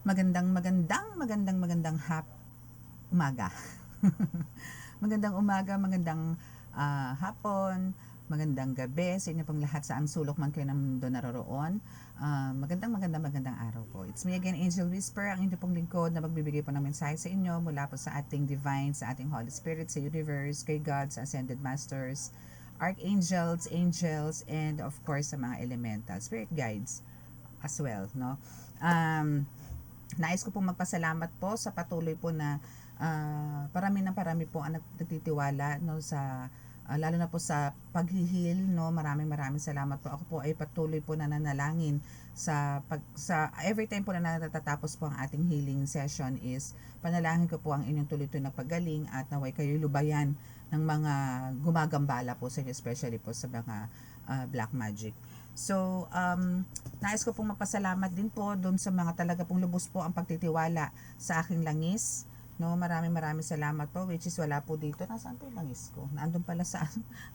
Magandang umaga. Magandang umaga, magandang hapon, magandang gabi sa inyo pong lahat sa ang sulok man kayo ng mundo naroroon. Magandang araw po. It's me again, Angel Whisper, ang inyo pong lingkod na magbibigay po ng mensahe sa inyo mula po sa ating divine, sa ating Holy Spirit, sa universe, kay God, sa Ascended Masters, Archangels, Angels, and of course sa mga elemental spirit guides as well, no? Nais ko pong magpasalamat po sa patuloy po na parami po ang nagtitiwala, no, sa lalo na po sa paghihil, no. Maraming salamat po. Ako po ay patuloy po na nanalangin sa every time po na natatapos po ang ating healing session is panalangin ko po ang inyong tuloy-tuloy na paggaling at naway kayo lubayan ng mga gumagambala po sa inyo, especially po sa mga black magic. So, nais ko pong magpasalamat din po doon sa mga talaga pong lubos po ang pagtitiwala sa aking langis. No, maraming salamat po, which is wala po dito. Nasaan po yung langis ko? Naandun pala sa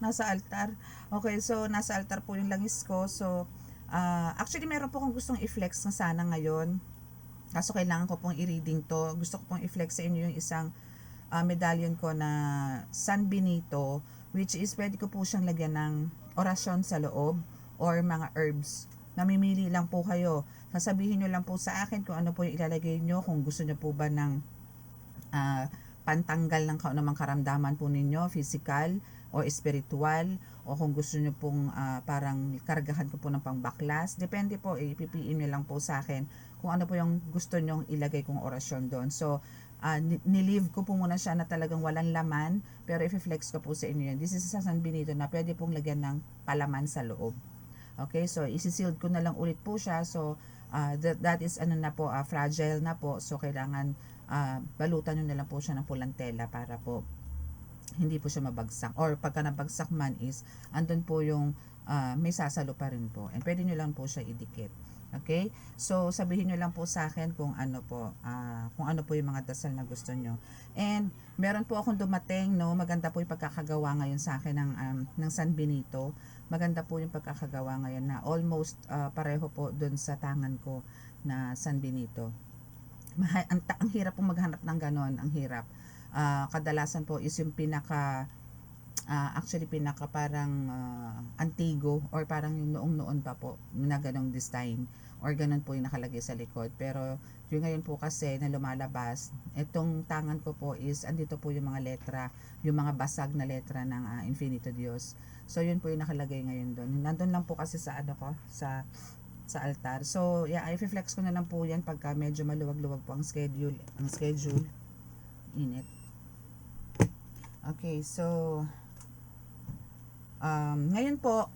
nasa altar. Okay, so nasa altar po yung langis ko. So, actually meron po akong gustong i-flex na sana ngayon. Kaso kailangan ko pong i-reading to. Gusto ko pong i-flex sa inyo yung isang medallion ko na San Benito, which is pwede ko po siyang lagyan ng orasyon sa loob or mga herbs. Namimili lang po kayo. Sasabihin nyo lang po sa akin kung ano po yung ilalagay nyo, kung gusto nyo po ba ng pantanggal ng kaunamang karamdaman po ninyo, physical o spiritual, o kung gusto nyo pong parang kargahan ko po ng pangbaklas. Depende po, ipipiin nyo lang po sa akin kung ano po yung gusto nyong ilagay kong orasyon doon. So, nilive ko po muna siya na talagang walang laman, pero i-flex ko po sa inyo yun. This is sa San Benito na pwede pong lagyan ng palaman sa loob. Okay, so isi-sealed ko na lang ulit po siya. So, that is ano na po, fragile na po. So, kailangan balutan nyo na lang po siya ng pulang tela para po hindi po siya mabagsak. Or pagka nabagsak man is, andun po yung may sasalo pa rin po. And pwede nyo lang po siya idikit. Okay? So, sabihin nyo lang po sa akin kung ano po yung mga dasal na gusto nyo. And, meron po akong dumating, no? Maganda po yung pagkakagawa ngayon sa akin ng San Benito. Maganda po yung pagkakagawa ngayon na almost pareho po dun sa tangan ko na San Benito. Ang hirap po maghanap ng ganon, ang hirap. Kadalasan po is yung actually pinaka parang antigo or parang yung noong-noon pa po na ganong design or ganon po yung nakalagay sa likod. Pero yung ngayon po kasi na lumalabas, itong tangan ko po is andito po yung mga letra, yung mga basag na letra ng Infinito Dios. So yun po yung nakalagay ngayon doon. Nandun lang po kasi sa ano ko, sa altar. So yeah, i-flex ko na lang po yan pagka medyo maluwag-luwag po ang schedule. Init. Okay, so ngayon po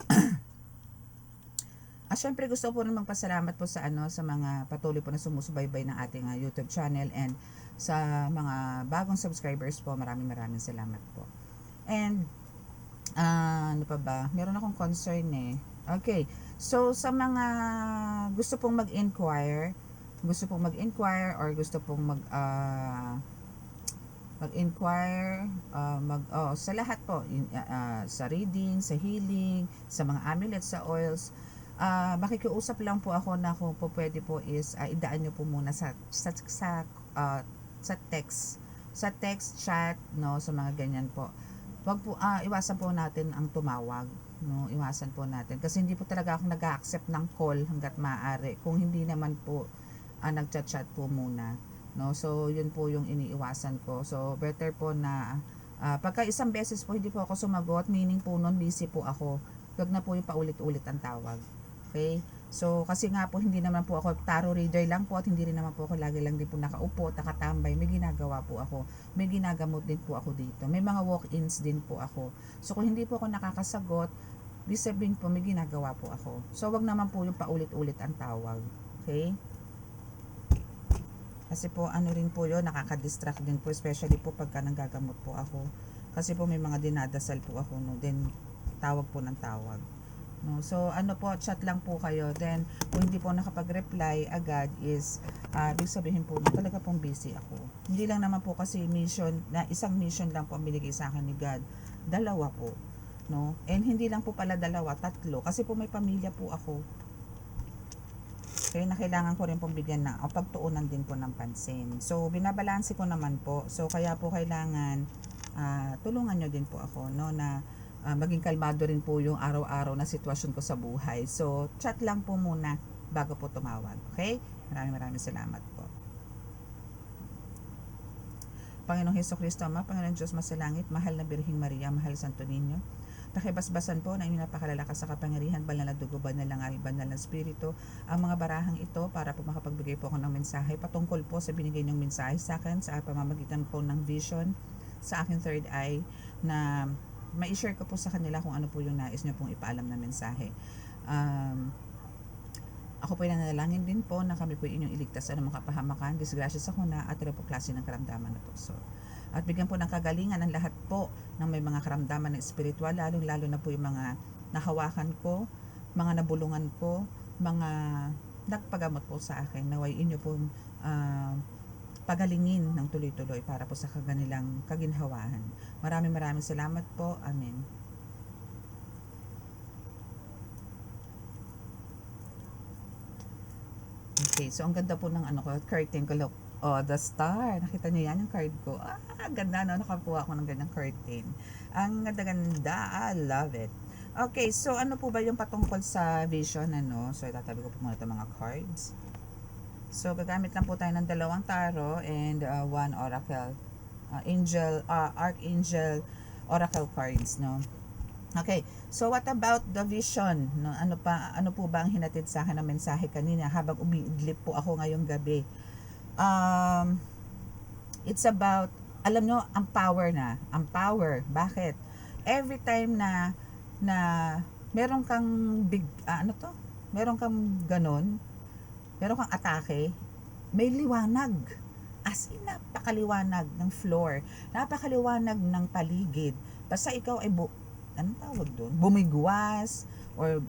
syempre gusto ko po namang pasalamat po sa mga patuloy po na sumusubaybay ng ating YouTube channel, and sa mga bagong subscribers po, maraming salamat po. And ano pa ba? Meron akong concern eh. Okay. So sa mga gusto pong mag-inquire or gusto pong mag-inquire sa lahat po, sa reading, sa healing, sa mga amulets, sa oils, makikiusap lang po ako na kung po pwede po is idaan nyo po muna sa text chat, no, sa mga ganyan po. Wag po iwasan po natin ang tumawag, no, iwasan po natin kasi hindi po talaga ako nag-accept ng call hangga't maaari kung hindi naman po nagchat-chat po muna, no. So yun po yung iniiwasan ko. So better po na pagka isang beses po hindi po ako sumagot, meaning po nun busy po ako, wag na po yung paulit-ulit ang tawag. Okay? So kasi nga po hindi naman po ako tarot reader lang po, at hindi rin naman po ako lagi lang din po nakaupo, nakatambay. May ginagawa po ako, may ginagamot din po ako dito, may mga walk-ins din po ako. So kung hindi po ako nakakasagot, sabihin po may ginagawa po ako. So wag naman po yung paulit-ulit ang tawag. Okay? Kasi po ano rin po yun, nakaka-distract din po, especially po pagka nanggagamot po ako. Kasi po may mga dinadasal po ako, no, then tawag po ng tawag. No, so ano po, chat lang po kayo. Then kung hindi po nakapag-reply agad is ibig sabihin po na talaga pong busy ako. Hindi lang naman po kasi isang mission lang po ang binigay sa akin ni God. Dalawa po, no? And hindi lang po pala dalawa, tatlo, kasi po may pamilya po ako. Okay, na kailangan ko rin pong bigyan o pagtuunan din po ng pansin. So, binabalanse ko naman po. So, kaya po kailangan tulungan nyo din po ako, no, na maging kalmado rin po yung araw-araw na sitwasyon ko sa buhay. So, chat lang po muna bago po tumawag. Okay? Maraming salamat po. Panginoong Hesukristo, Ama, Panginoong Diyos Masalangit, mahal na Birhing Maria, mahal Santo Niño, pakibasbasan po ng inyong napakalalakas sa kapangyarihan, banal na dugo, banal na ngal, banal na spirito, ang mga barahang ito para po makapagbigay po ako ng mensahe patungkol po sa binigay ng mensahe sa akin sa pamamagitan po ng vision sa aking third eye, na ma-share ko po sa kanila kung ano po yung nais nyo pong ipaalam na mensahe. Ako po ay nanalangin din po na kami po inyong iligtas sa mga kapahamakan, disgrasya sa kuna at po klase ng karamdaman na tukso. At bigyan po ng kagalingan ang lahat po ng may mga karamdaman ng espiritual, lalo na po yung mga nahawakan ko, mga nabulungan ko, mga nagpagamot po sa akin. Naway inyo pong pagalingin ng tuloy-tuloy para po sa kanilang kaginhawahan. Maraming salamat po. Amen. Okay, so ang ganda po ng curtain ko. Look, the star. Nakita niyo yan, yung card ko. Ganda, no? Nakakuha ako ng ganyang curtain. Ang ganda-ganda. I love it. Okay, so ano po ba yung patungkol sa vision, So, itatabi ko po muna itong mga cards. So, gagamit lang po tayo ng 2 tarot and 1 oracle. Archangel oracle cards, no? Okay, so what about the vision? No? Ano po ba ang hinatid sa akin ng mensahe kanina habang umiidlip po ako ngayong gabi? It's about, alam nyo, ang power na. Ang power. Bakit? Every time na meron kang meron kang ganon, meron kang atake, may liwanag. As in, napakaliwanag ng floor. Napakaliwanag ng paligid. Basta ikaw ay anong tawag doon? Bumigwas or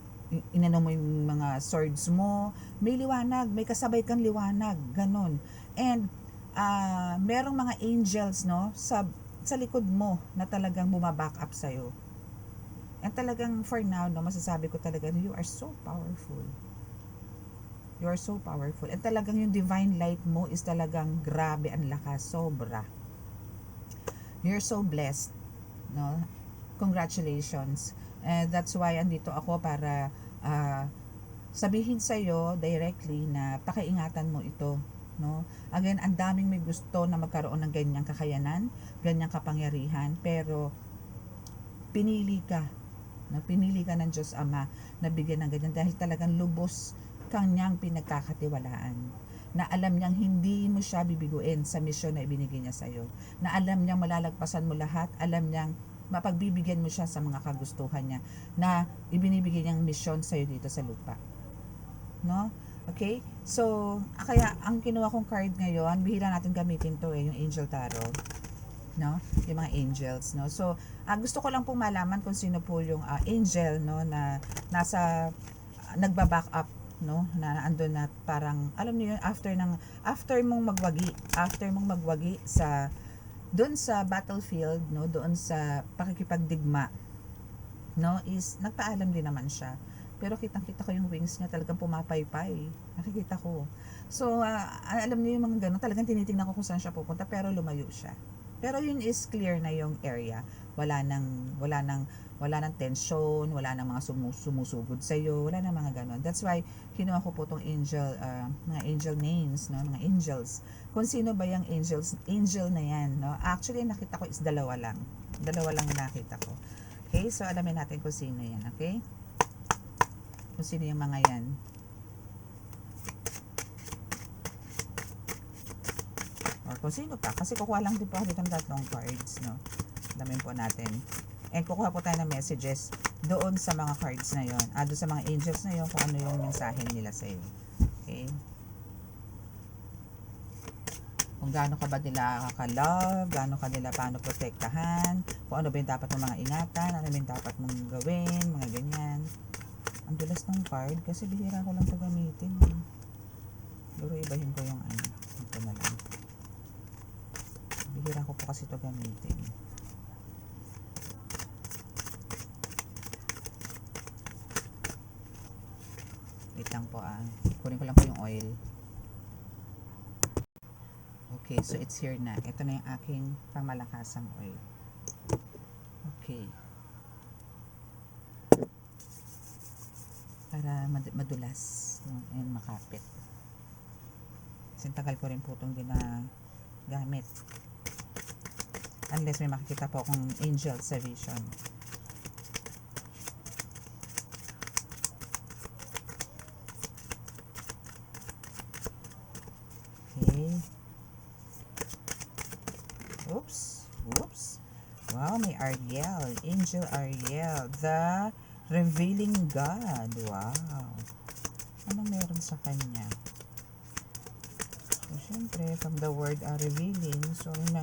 inano mo yung mga swords mo, may liwanag, may kasabay kang liwanag, ganon. And merong mga angels, no, sa likod mo na talagang bumaback up sa'yo. And talagang for now, no, masasabi ko talaga, you are so powerful. You are so powerful. And talagang yung divine light mo is talagang grabe ang lakas, sobra. You're so blessed, no? Congratulations. And that's why andito ako para sabihin sa iyo directly na pakiingatan mo ito, no? Again, ang daming may gusto na magkaroon ng ganyang kakayanan, ganyang kapangyarihan, pero pinili ka, no? Pinili ka ng Diyos Ama na bigyan ng ganyan dahil talagang lubos kanyang pinagkakatiwalaan, na alam niyang hindi mo siya bibiguin sa misyon na ibinigay niya sa iyo, na alam niyang malalagpasan mo lahat, alam niyang mapagbibigyan mo siya sa mga kagustuhan niya na ibinibigay niyang misyon sa iyo dito sa lupa, no? Okay, so kaya ang kinuha kong card ngayon, bihira natin gamitin to yung Angel Tarot, no, yung mga angels, no. So gusto ko lang pong malaman kung sino po yung angel, no, na nasa nagba-back up, no, na andun na parang alam niyo yun, after mong magwagi sa doon sa battlefield, no, doon sa pakikipagdigma, no, is nagpaalam din naman siya. Pero kitang-kita ko yung wings niya, talagang pumapaypay. Nakikita ko. So, alam niyo yung mga ganun, talagang tinitingnan ko kung saan siya pupunta, pero lumayo siya. Pero yun is clear na yung area. Wala nang tension, wala nang mga sumusugod sa iyo, wala nang mga ganun. That's why kinuha ko po tong mga angel names, no, mga angels. Kung sino ba yung angel na yan, no? Actually, nakita ko is dalawa lang nakita ko. Okay, so alamin natin kung sino yan, okay? Kung sino yung mga yan. Or kung sino pa, kasi kukuha lang din po ako dito ng 3 cards, no? Alamin po natin. And kukuha po tayo ng messages doon sa mga cards na yon, doon sa mga angels na yon, kung ano yung mensahe nila sa iyo. Okay? Kung gaano ka ba nila ka-love, gaano ka nila paano protektahan, kung ano ba yung dapat mong mga ingatan, ano ba yung dapat mong gawin, mga ganyan. Ang dulas ng card, kasi bihira ko lang ito gamitin. Pero ibahin ko yung ito na lang. Bihira ko po kasi ito gamitin. Wait lang po kunin ko lang po yung Okay, so it's here na. Ito na yung aking pangmalakasang oil. Okay. Para madulas, no? And makapit. Kasi tagal ko rin po itong ginagamit. Unless may makikita po akong angel sa vision. Okay. Oops. Oops. Wow, may Ariel. Angel Ariel. The Revealing God. Wow. Anong meron sa kanya? So, syempre, from the word revealing, so may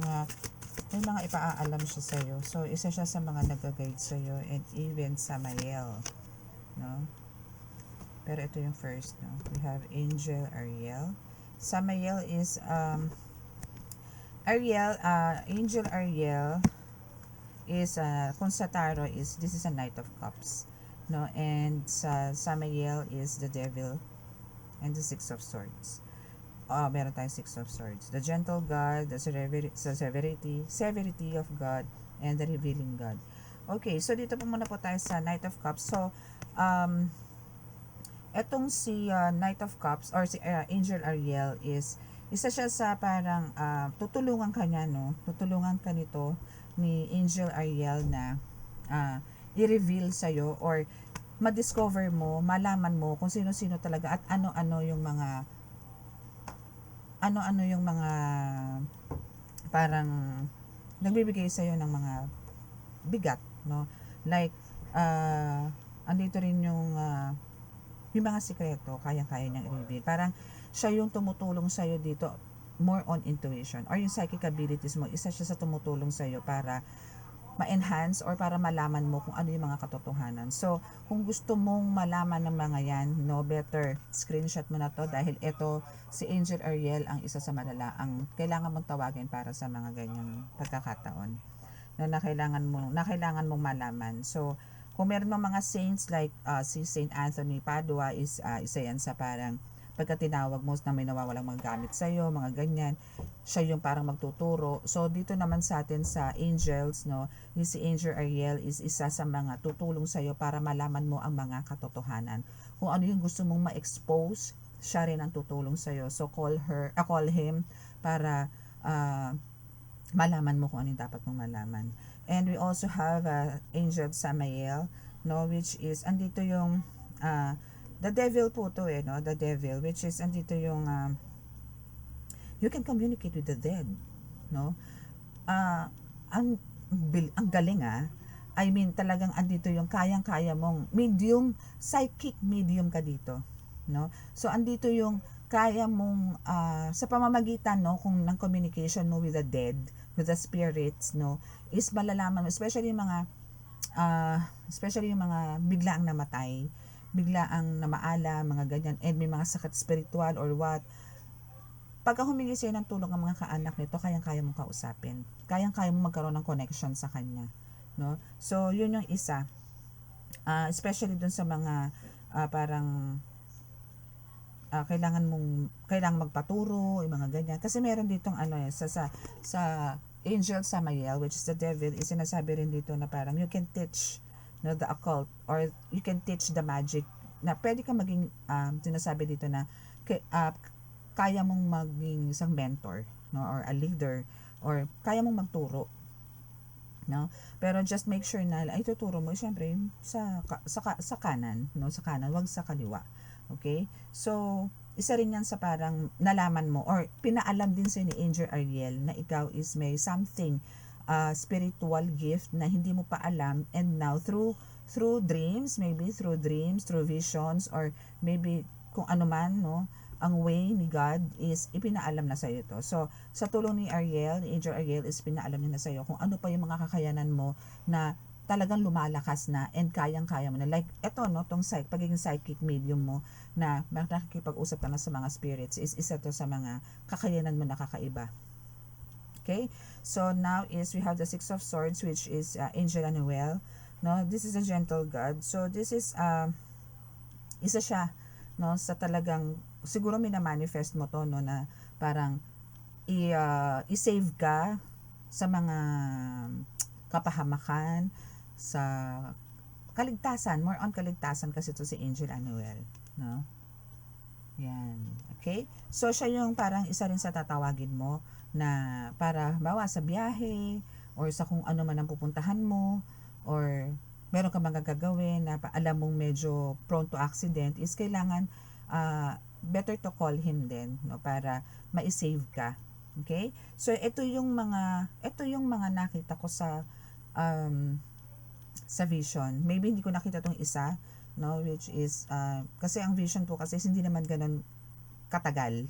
mga ipaaalam siya sa'yo. So, isa siya sa mga nag-guide sa'yo and even Samael. No? Pero ito yung first, no? We have Angel Ariel. Samael is, Angel Ariel is, kung sa tarot is, this is a Knight of Cups. No? And sa Samael is the Devil and the Six of Swords. Meron tayong Six of Swords. The Gentle God, the severity of God, and the Revealing God. Okay, so dito po muna po tayo sa Knight of Cups. So, etong si Knight of Cups or si Angel Ariel is isa siya sa parang tutulungan ka niya, no? Tutulungan ka nito ni Angel Ariel na i-reveal sa'yo or ma-discover mo, malaman mo kung sino-sino talaga at ano-ano yung mga parang nagbibigay sa iyo ng mga bigat, no? Like andito rin yung mga sikreto kayang-kaya niyang i-reveal. Parang siya yung tumutulong sa iyo dito more on intuition or yung psychic abilities mo, isa siya sa tumutulong sa iyo para ma-enhance or para malaman mo kung ano yung mga katotohanan. So, kung gusto mong malaman ng mga yan, no, better screenshot mo na to dahil ito, si Angel Ariel ang isa sa malala ang kailangan mong tawagin para sa mga ganyang pagkakataon na kailangan mong malaman. So, kung meron mga saints like si Saint Anthony Padua is isa yan sa parang pagka tinawag mo na may nawawalang mga gamit sa'yo, mga ganyan, siya yung parang magtuturo. So, dito naman sa atin sa angels, no, yung si Angel Ariel is isa sa mga tutulong sa'yo para malaman mo ang mga katotohanan. Kung ano yung gusto mong ma-expose, siya rin ang tutulong sa'yo. So, call him para malaman mo kung ano yung dapat mong malaman. And we also have Angel Samael, no, which is, andito yung the devil po to no? The devil, which is, andito yung, you can communicate with the dead, no? Ang galing I mean, talagang andito yung kayang-kaya mong medium, psychic medium ka dito, no? So, andito yung kaya mong, sa pamamagitan, no, kung ng communication mo with the dead, with the spirits, no, is malalaman mo, especially yung mga biglaang namatay, biglaang namaala, mga ganyan, and may mga sakit spiritual or what. Pagka humingi sa'yo ng tulong ang mga kaanak nito, kayang-kaya mong kausapin. Kayang-kaya mong magkaroon ng connection sa kanya. No? So, yun yung isa. Especially dun sa mga parang kailangan magpaturo, yung mga ganyan. Kasi meron ditong sa Angel Samael, which is the devil, is sinasabi rin dito na parang you can teach, no, the occult or you can teach the magic na pwede kang maging sinasabi dito na kaya mong maging isang mentor, no, or a leader, or kaya mong magturo, no, pero just make sure na ay tuturo mo syempre sa kanan, no, sa kanan, wag sa kaliwa. Okay, so isa rin yan sa parang nalaman mo or pinaalam din sa ni Angel Ariel na ikaw is may something spiritual gift na hindi mo pa alam, and now through dreams, through visions, or maybe kung ano man, no, ang way ni God is ipinaalam na sa iyo to. So, sa tulong ni Angel Ariel is pinaalam niya na sa iyo kung ano pa yung mga kakayanan mo na talagang lumalakas na and kayang-kaya mo na. Like, eto, no, tong pagiging psychic medium mo na nakikipag-usap ka na sa mga spirits is isa to sa mga kakayanan mo na kakaiba. Okay? So, now is we have the Six of Swords, which is Angel Anuel. No, this is a gentle God. So, this is isa siya, no, sa talagang siguro mina-manifest mo to, no, na parang i-save ka sa mga kapahamakan, sa kaligtasan, more on kaligtasan kasi to si Angel Anuel, no? Yan. Okay? So, siya yung parang isa rin sa tatawagin mo na para bawa sa biyahe or sa kung ano man ang pupuntahan mo or meron ka mga gagawin na alam mong medyo prone to accident is kailangan better to call him din, no, para ma-save ka. Okay? So, ito yung mga nakita ko um, sa vision. Maybe hindi ko nakita tong isa, no, which is kasi ang vision po kasi hindi naman ganun katagal.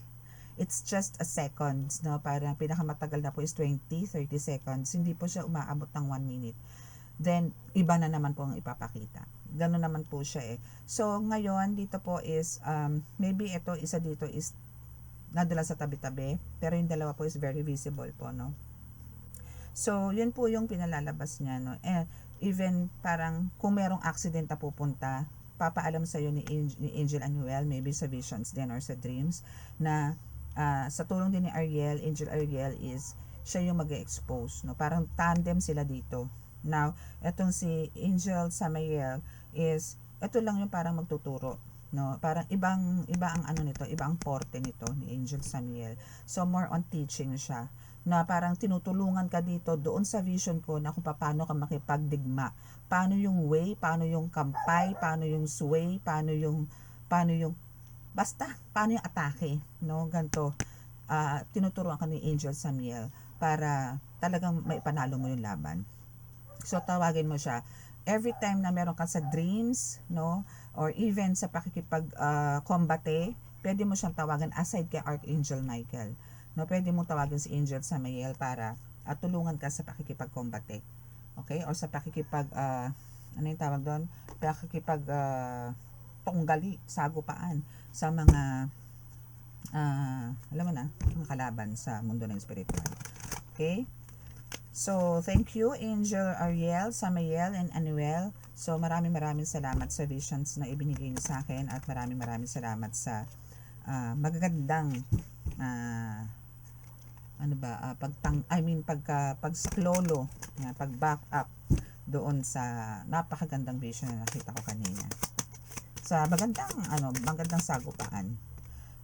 It's just a seconds, no, parang pinakamatagal na po is 20-30 seconds. Hindi po siya umaabot ng 1 minute. Then iba na naman po ang ipapakita. Ganun naman po siya eh. So ngayon dito po is maybe ito isa dito is nadala sa tabi-tabi, pero yung dalawa po is very visible po, no. So, yun po yung pinalalabas niya, no. Even parang kung merong accident na pupunta, papaalam sa iyo ni Angel Anuel, maybe sa visions din or sa dreams, na sa tulong din ni Angel Ariel is siya yung mag-expose, no. Parang tandem sila dito. Now, etong si Angel Samael is ito lang yung parang magtuturo, no. Parang iba ang ano nito, iba ang porte nito ni Angel Samael. So more on teaching siya, na parang tinutulungan ka dito doon sa vision ko na kung paano ka makipagdigma. Paano yung way, paano yung kampay, paano yung sway, paano yung basta paano yung atake, no? Ganto. Tinuturuan ka ni Angel Samiel para talagang maipanalo mo yung laban. So tawagin mo siya every time na meron ka sa dreams, no? Or even sa pakikipag kombate, pwede mo siyang tawagan aside kay Archangel Michael. No, pwede mong tawagin si Angel Samael para tulungan ka sa pakikipagkombate. Okay? Or sa pakikipag ano yung tawag doon? Pakikipag tunggali, sagupaan sa mga alam mo na, mga kalaban sa mundo ng spiritual. Okay? So, thank you Angel Ariel, Samael, and Anuel. So, maraming salamat sa visions na ibinigay niyo sa akin at maraming salamat sa magagandang pag-sklolo, pag-back up doon sa napakagandang vision na nakita ko kanina. Sa magandang sagupaan.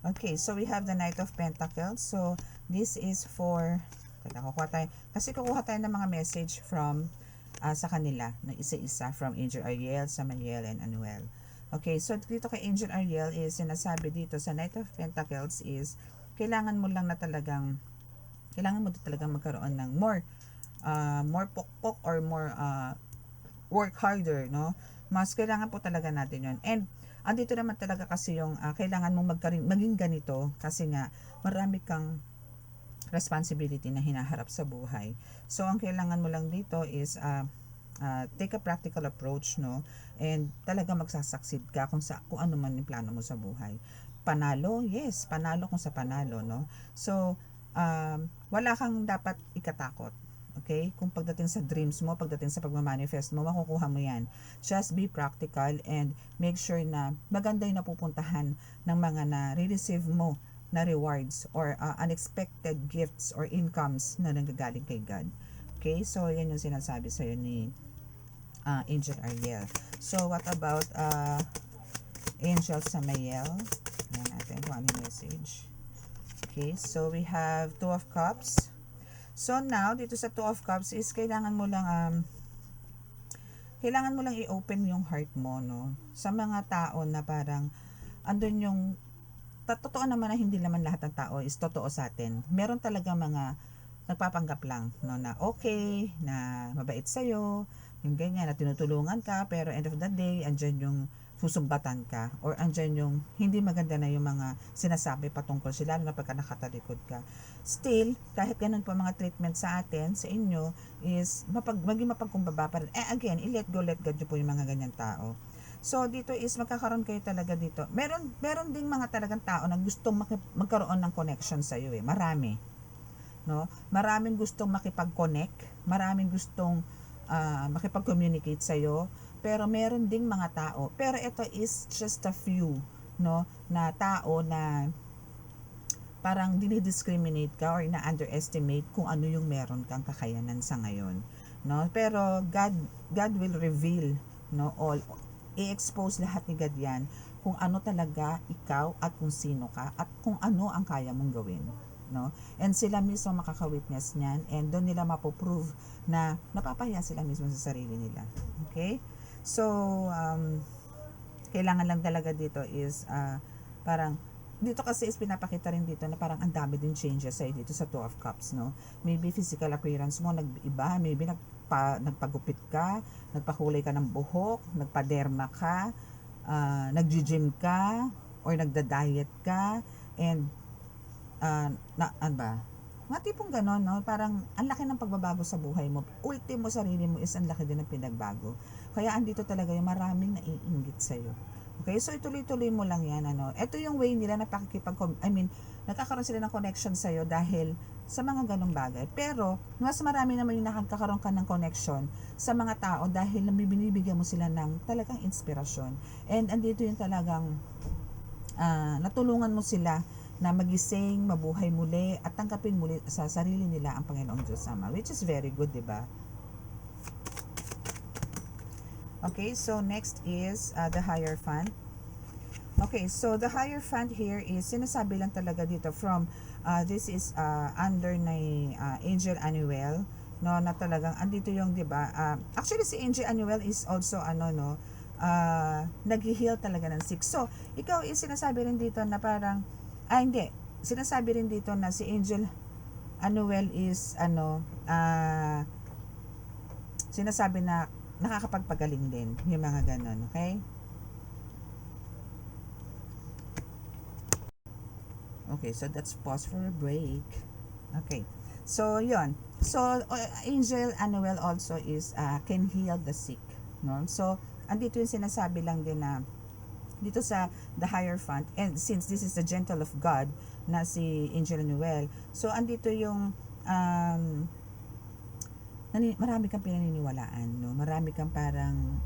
Okay, so we have the Knight of Pentacles. So, this is for, kukuha tayo ng mga message from sa kanila, na isa-isa from Angel Ariel, Samael, and Anuel. Okay, so dito kay Angel Ariel is sinasabi dito sa Knight of Pentacles is kailangan mo talagang magkaroon ng more pokpok or more work harder, no. Mas kailangan po talaga natin yon. And andito naman talaga kasi yung kailangan mong maging ganito kasi nga marami kang responsibility na hinaharap sa buhay. So ang kailangan mo lang dito is take a practical approach, no, and talaga magsasucceed ka kung ano man yung plano mo sa buhay. Panalo, yes, panalo kung sa panalo, no. So wala kang dapat ikatakot. Okay? Kung pagdating sa dreams mo, pagdating sa pagmamanifest mo, makukuha mo yan. Just be practical and make sure na maganda yung napupuntahan ng mga na-receive mo na rewards or unexpected gifts or incomes na nanggagaling kay God. Okay? So, yan yung sinasabi sa'yo ni Angel Ariel. So, what about Angel Samael? Ayan natin kung ano yung message. Okay, so we have Two of Cups. So now, dito sa Two of Cups is kailangan mo lang i-open yung heart mo, no, sa mga tao na parang andun yung totoo naman na hindi naman lahat ng tao is totoo sa atin. Meron talaga mga nagpapanggap lang, no, na okay, na mabait sa'yo, yung ganyan, na tinutulungan ka, pero end of the day, andyan yung susumbatan ka or andyan yung hindi maganda na yung mga sinasabi patungkol sila na pagka nakatalikod ka. Still, kahit ganun po mga treatment sa atin, sa inyo, is maging mapagkumbaba pa rin. Again, let God nyo po yung mga ganyan tao. So, dito is magkakaroon kayo talaga dito. Meron ding mga talagang tao na gustong magkaroon ng connection sa iyo eh. Marami. No? Maraming gustong makipag-connect, maraming gustong makipag-communicate sa iyo, pero meron ding mga tao, pero ito is just a few, no, na tao na parang dinidiscriminate ka or ina-underestimate kung ano yung meron kang kakayanan sa ngayon, no? Pero God will reveal, no, all, i-expose lahat ni God yan kung ano talaga ikaw at kung sino ka at kung ano ang kaya mong gawin, no? And sila mismo makaka-witness niyan, and doon nila mapoprove na napapahiya sila mismo sa sarili nila. Okay? So kailangan lang talaga dito is parang dito kasi is pinapakita rin dito na parang ang dami din changes sa'yo dito sa Two of Cups, no? Maybe physical appearance mo nag-iba, maybe nagpagupit ka, nagpakulay ka ng buhok, nagpaderma ka, nag-gym ka, or nagda-diet ka, and ano ba? Mga tipong ganon, no? Parang ang laki ng pagbabago sa buhay mo. Ultimo sarili mo is ang laki din ng pinagbago. Kaya andito talaga yung maraming naiinggit sa'yo. Okay, so ituloy-tuloy mo lang yan, ano. Ito yung way nila na nagkakaroon sila ng connection sa'yo dahil sa mga ganong bagay. Pero, mas marami naman yung nakakaroon ka ng connection sa mga tao dahil binibigyan mo sila ng talagang inspirasyon. And andito yung talagang natulungan mo sila na magising, mabuhay muli, at tanggapin muli sa sarili nila ang Panginoong Diyos Ama, which is very good, di ba? Okay, so next is the Hierophant. Okay, so the Hierophant here is, sinasabi lang talaga dito from, this is under na Angel Anuel, no, na talagang, andito yung, di ba, actually si Angel Anuel is also, nag-heal talaga ng sick. So, ikaw is sinasabi rin dito na parang, hindi, sinasabi rin dito na si Angel Anuel is, sinasabi na nakakapagpagaling din, yung mga ganon, okay? Okay, so that's pause for a break. Okay, so yon. So, Angel Anuel also is, can heal the sick, no? So, andito yung sinasabi lang din na, dito sa the Hierophant, and since this is the gentle of God, na si Angel Anuel, so andito yung, marami kang pinaniniwalaan, no? Marami kang parang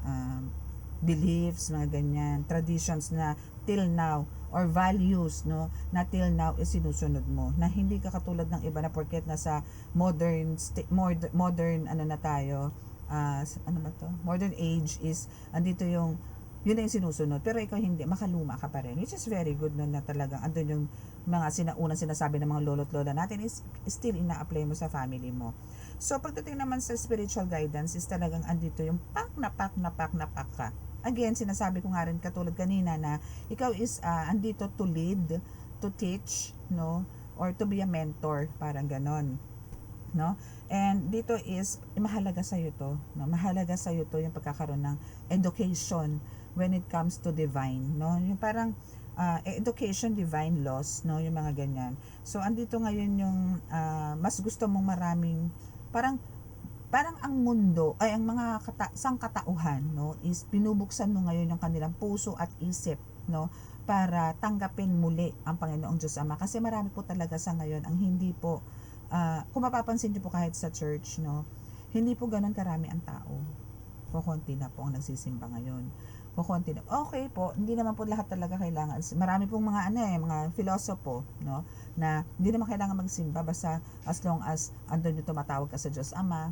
beliefs, mga ganyan, traditions na till now, or values, no, na till now is sinusunod mo, na hindi ka katulad ng iba na porket nasa modern na tayo, ano ba to, modern age is andito yung yun na yung sinusunod, pero ikaw hindi, makaluma ka pa rin, which is very good, no, na talagang andun yung mga unang sinasabi ng mga lolo't lola natin is still ina-apply mo sa family mo. So pagdating naman sa spiritual guidance is talagang andito yung pak na pak ka. Again, sinasabi ko nga rin katulad kanina na ikaw is andito to lead, to teach, no, or to be a mentor, parang ganon, no? And dito is mahalaga sa iyo to, no? Mahalaga sa iyo to yung pagkakaroon ng education when it comes to divine, no? Yung parang education, divine laws, no, yung mga ganyan. So andito ngayon yung mas gusto mong maraming parang ang mundo ay ang mga sangkatauhan, no, is binubuksan mo ngayon yung kanilang puso at isip, no, para tanggapin muli ang Panginoong Diyos Ama, kasi marami po talaga sa ngayon ang hindi po kung mapapansin niyo po kahit sa church, no, hindi po ganoon karami ang tao. Kukunti na po ang nagsisimba ngayon. Kukunti na. Okay po, hindi naman po lahat talaga kailangan. Marami pong mga mga filosopo, no, na hindi naman kailangan magsimba basta as long as andun yung tumatawag ka sa Diyos Ama,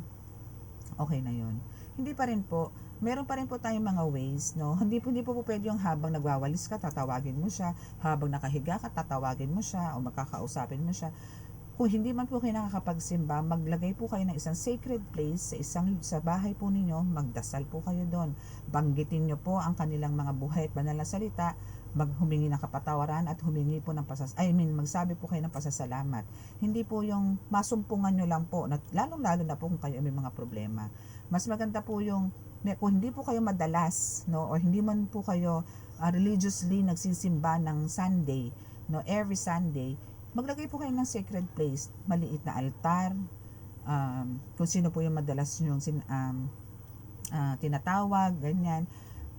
okay na yun. Hindi pa rin po, meron pa rin po tayong mga ways, no? Hindi po pwede yung habang nagwawalis ka, tatawagin mo siya, habang nakahiga ka, tatawagin mo siya, o makakausapin mo siya. Kung hindi man po kayo nakakapagsimba, maglagay po kayo ng isang sacred place sa bahay po ninyo, magdasal po kayo doon. Banggitin nyo po ang kanilang mga buhay at banal na salita, maghumingi ng kapatawaran at humingi po ng magsabi po kayo ng pasasalamat. Hindi po yung masumpungan nyo lang po, lalong-lalo na po kung kayo may mga problema. Mas maganda po yung, kung hindi po kayo madalas, no, or hindi man po kayo religiously nagsisimba ng Sunday, no, every Sunday, maglagay po kayo ng sacred place, maliit na altar, kung sino po yung madalas yung tinatawag, ganyan.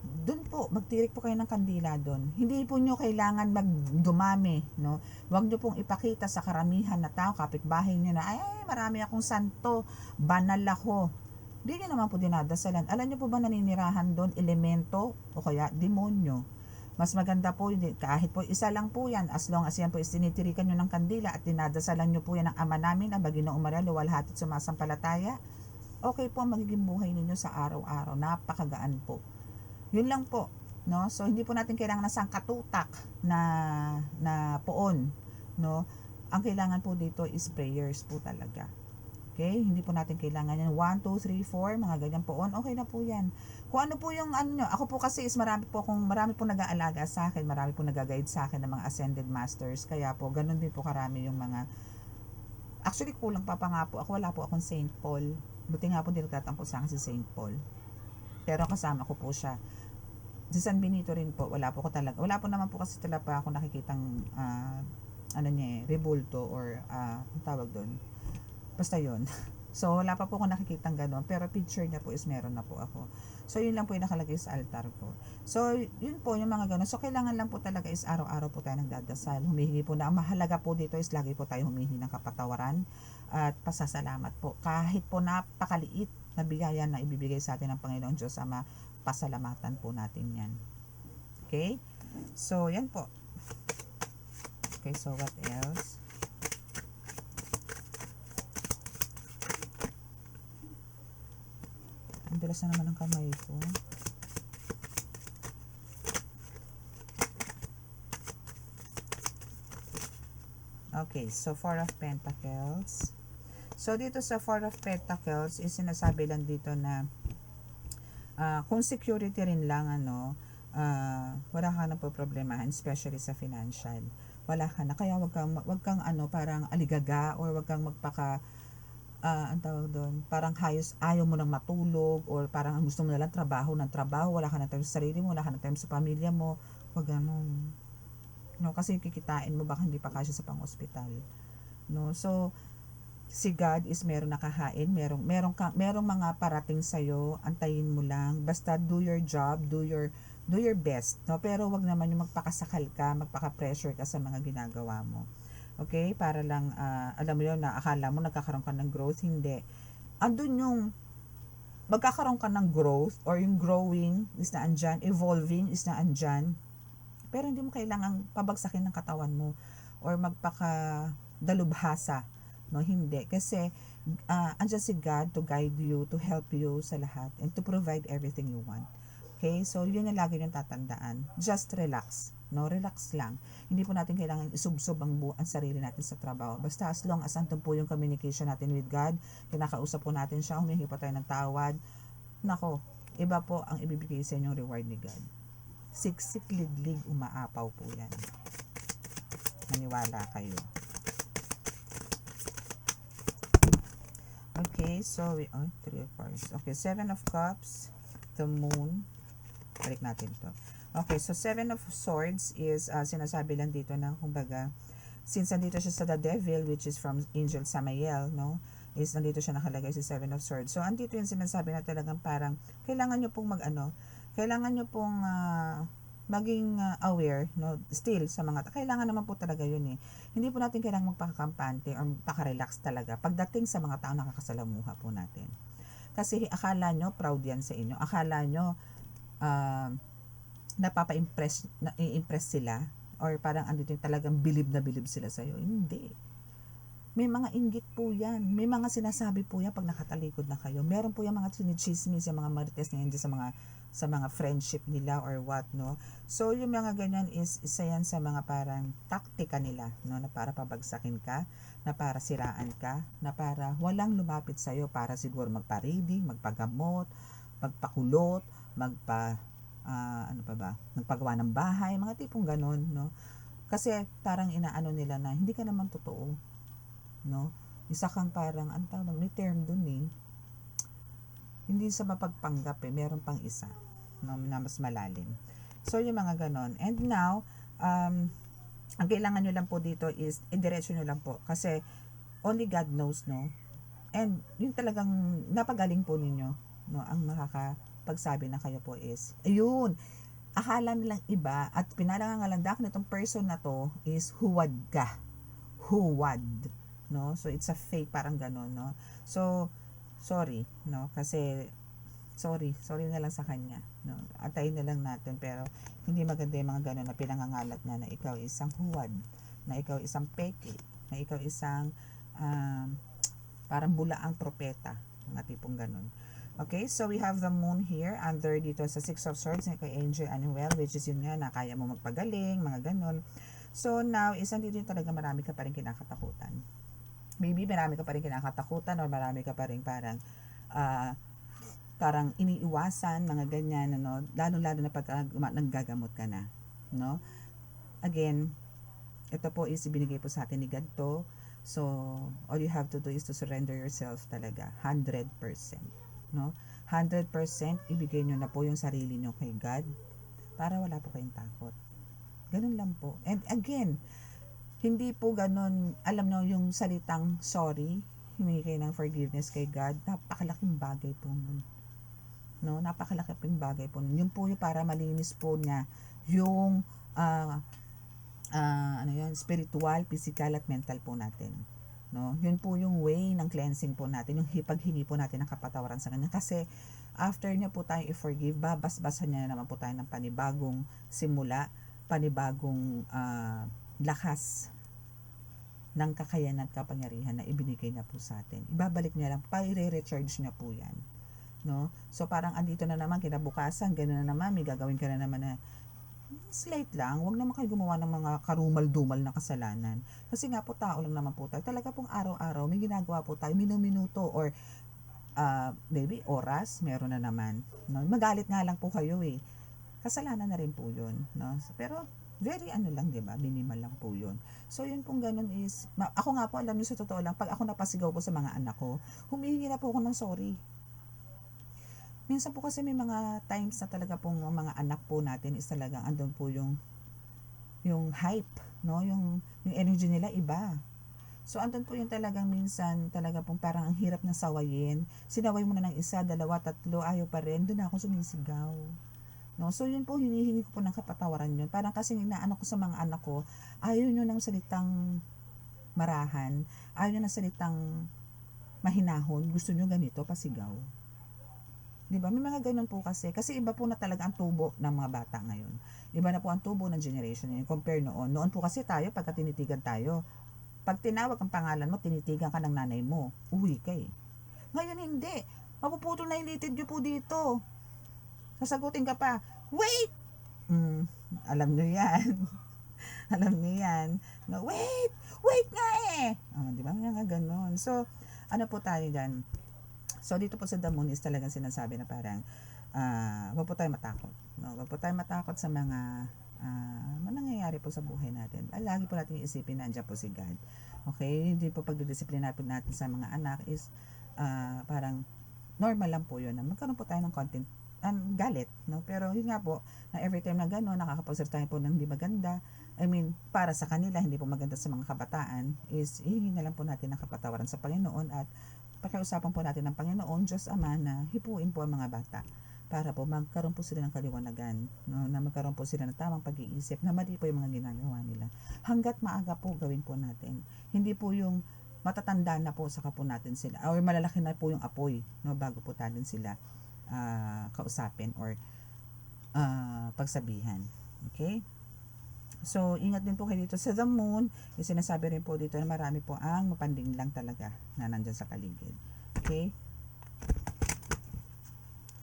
Doon po, magtirik po kayo ng kandila doon. Hindi po nyo kailangan magdumami, no? Huwag nyo pong ipakita sa karamihan na tao, kapitbahay nyo na, ay, marami akong santo, banal ako. Hindi nyo naman po dinadasalan. Alam nyo po ba naninirahan doon elemento o kaya demonyo? Mas maganda po, kahit po isa lang po yan, as long as yan po is tinitirikan nyo ng kandila at dinadasalan nyo po yan ng Ama namin, ang Baginoong Maria, luwalhati at sumasampalataya, okay po ang magiging buhay ninyo sa araw-araw. Napakagaan po. Yun lang po. No? So, hindi po natin kailangan ng sangkatutak na poon. No? Ang kailangan po dito is prayers po talaga. Okay? Hindi po natin kailangan yan. 1, 2, 3, 4, mga ganyan poon. Okay na po yan. Kung ano po yung ano nyo. Ako po kasi is marami po nag-aalaga sa akin. Marami po nag-guide sa akin ng mga ascended masters. Kaya po, ganun din po karami yung mga. Actually, kulang pa nga po. Ako wala po akong Saint Paul. Buti nga po hindi nagtatampo sa akin si Saint Paul. Pero kasama ko po siya. Si San Benito rin po. Wala po ko talaga. Wala po naman po kasi talaga pa ako nakikitang rebulto or ang tawag doon. Basta yun. So, wala pa po ako nakikitang gano'n. Pero picture niya po is meron na po ako. So, yun lang po yung nakalagay sa altar ko. So, yun po yung mga gano'n. So, kailangan lang po talaga is araw-araw po tayo nagdadasal. Humihingi po na. Ang mahalaga po dito is lagi po tayo humihingi ng kapatawaran at pasasalamat po. Kahit po napakaliit na biyaya na ibibigay sa atin ng Panginoon Diyos Ama, pasalamatan po natin yan. Okay? So, yan po. Okay, so what else? Ang bilas na naman ng kamay ko. Okay, so Four of Pentacles. So, dito sa Four of Pentacles, is sinasabi lang dito na kung security rin lang, wala ka na po problemahan, especially sa financial. Wala ka na. Kaya wag kang parang aligaga or wag kang magpaka ang tawag doon, parang ayaw mo nang matulog or parang gusto mo na lang ng trabaho, wala ka na time sa sarili mo, wala ka na time sa pamilya mo, wag ganun. No, kasi kikitain mo baka hindi pa kasya sa pang-ospital. No, so si God is meron nakahain, merong mga parating sa iyo, antayin mo lang, basta do your job, do your best, no? Pero wag naman yung magpakasakal ka, magpaka-pressure ka sa mga ginagawa mo. Okay? Para lang, alam mo yun, na akala mo nagkakaroon ka ng growth, hindi. Andun yung, magkakaroon ka ng growth, or yung growing is na andyan, evolving is na andyan, pero hindi mo kailangang pabagsakin ng katawan mo, or magpaka-dalubhasa, no? Hindi. Kasi, andyan si God to guide you, to help you sa lahat, and to provide everything you want. Okay? So, yun na lagi yung tatandaan. Just relax. No, relax lang. Hindi po natin kailangan isubsob ang sarili natin sa trabaho. Basta as long as andun po yung communication natin with God, kinakausap po natin siya, humihingi po tayo ng tawad. Nako, iba po ang ibibigay sa inyong reward ni God. Siksik, liglig, umaapaw po yan. Maniwala kayo. Okay, so Three of Cups. Okay, Seven of Cups, the Moon. Balik natin to. Okay, so Seven of Swords is sinasabi lang dito na kumbaga, since nandito siya sa the Devil, which is from Angel Samael, no? Is nandito siya nakalagay si Seven of Swords. So, andito yung sinasabi na talagang parang kailangan nyo pong kailangan nyo pong maging aware, no? Still, sa kailangan naman po talaga yun eh. Hindi po natin kailangan magpakakampante or magpakarelax talaga pagdating sa mga tao nakakasalamuha po natin. Kasi akala nyo, proud yan sa inyo. Akala nyo, napapa-impress sila or parang andito yung talagang bilib na bilib sila sa'yo. Hindi. May mga inggit po yan. May mga sinasabi po yan pag nakatalikod na kayo. Meron po yung mga sinichismis, yung mga marites na hindi sa mga friendship nila or what, no? So, yung mga ganyan is isa yan sa mga parang taktika nila, no? Na para pabagsakin ka, na para siraan ka, na para walang lumapit sa'yo para siguro magpa-reading, magpagamot, magpakulot, nagpagawa ng bahay, mga tipong ganon, no? Kasi parang inaano nila na hindi ka naman totoo, no? Isa kang parang, may term dun eh. Hindi sa mapagpanggap eh, meron pang isa, no, na mas malalim. So, yung mga ganon. And now, ang kailangan nyo lang po dito is, indiretso nyo lang po. Kasi, only God knows, no? And, yung talagang napagaling po ninyo, no? Ang pagsabi na kayo po is, ayun, akala nilang iba at pinalangalandak nitong person na to is huwad ka. Huwad. No? So, it's a fake, parang ganon, no? So, sorry, no? Kasi, sorry na lang sa kanya. No? Antayin na lang natin, pero hindi maganda yung mga gano'n na pinangangalat na ikaw isang huwad, na ikaw isang peke, na ikaw isang parang bulaang propeta, mga tipong gano'n. Okay, so we have the moon here under dito sa Six of Swords na kay Angel Anuel, which is yun nga na kaya mo magpagaling, mga ganon. So now, isang dito yung talaga marami ka pa rin kinakatakutan. Maybe marami ka pa rin kinakatakutan or marami ka pa rin parang iniiwasan, mga ganyan, ano, lalo-lalo na pag naggagamot ka na, no? Again, ito po is ibinigay po sa atin ni God to. So, all you have to do is to surrender yourself talaga, 100%, no? 100% ibigay nyo na po yung sarili nyo kay God para wala po kayong takot. Ganun lang po. And again, hindi po ganun, alam nyo yung salitang sorry, humingi kayo ng forgiveness kay God, napakalaking bagay po nun. No, napakalaking bagay po nun. Yun po yung para malinis po niya yung spiritual, physical at mental po natin. No? Yun po yung way ng cleansing po natin, yung paghingi po natin ng kapatawaran sa kanya. Kasi after niya po tayo i-forgive, babasbasan niya naman po tayo ng panibagong simula, panibagong lakas ng kakayanan at kapangyarihan na ibinigay na po sa atin. Ibabalik niya lang, pa-recharge niya po yan. No? So parang andito na naman, kinabukasan, gano'n na naman, may gagawin ka na naman na slight lang, wag naman kayo gumawa ng mga karumal-dumal na kasalanan. Kasi nga po, tao lang naman po tayo. Talaga pong araw-araw, may ginagawa po tayo, minuminuto or maybe oras, meron na naman. No? Magalit nga lang po kayo eh. Kasalanan na rin po yun. No? So, pero, very lang, di ba? Minimal lang po yun. So, yun pong ganun is, ako nga po, alam niyo sa totoo lang, pag ako napasigaw po sa mga anak ko, humihingi na po ako ng sorry. Minsan po kasi may mga times na talaga pong mga anak po natin is talagang andun po yung hype, no? Yung energy nila iba. So andun po yung talagang minsan talaga pong parang ang hirap na sawayin. Sinaway mo na ng isa, dalawa, tatlo, ayaw pa rin, doon ako sumisigaw. No? So yun po, hinihingi ko po ng kapatawaran yun. Parang kasi inaano ko sa mga anak ko, ayaw nyo ng salitang marahan, ayaw nyo ng salitang mahinahon, gusto nyo ganito, pasigaw. Diba? May mga ganun po kasi iba po na talaga ang tubo ng mga bata ngayon. Iba na po ang tubo ng generation ngayon compare noon. Noon po kasi tayo, pagka tinitigan tayo, pag tinawag ang pangalan mo, tinitigan ka ng nanay mo, uwi ka eh. Ngayon hindi. Mapuputol na yung litid nyo po dito. Sasagutin ka pa, wait! Alam nyo yan. Alam nyo yan. No, wait nga eh. Diba? Mga ganun. So, ano po tayo dyan? So, dito po sa The Moon is talagang sinasabi na parang wag po tayo matakot. No? Wag po tayo matakot sa mga nangyayari po sa buhay natin. Lagi po natin iisipin na andyan po si God. Okay? Hindi po pagdidisiplina po natin sa mga anak is parang normal lang po yun. Magkaroon po tayo ng content galit. No? Pero yun nga po, na every time na gano'n, nakakapagsalita po ng hindi maganda, I mean, para sa kanila, hindi po maganda sa mga kabataan, is hihingi na lang po natin ng kapatawaran sa Panginoon at pakiusapan po natin ng Panginoon, Diyos Ama, na hipuin po ang mga bata para po magkaroon po sila ng kaliwanagan, no? Na magkaroon po sila ng tamang pag-iisip na mali po yung mga ginagawa nila. Hanggat maaga po gawin po natin. Hindi po yung matatanda na po saka po natin sila or malalaki na po yung apoy, no? Bago po natin sila kausapin or pagsabihan. Okay? So, ingat din po kayo dito sa The Moon. Yung sinasabi rin po dito na marami po ang mapanding lang talaga na nandyan sa paligid. Okay?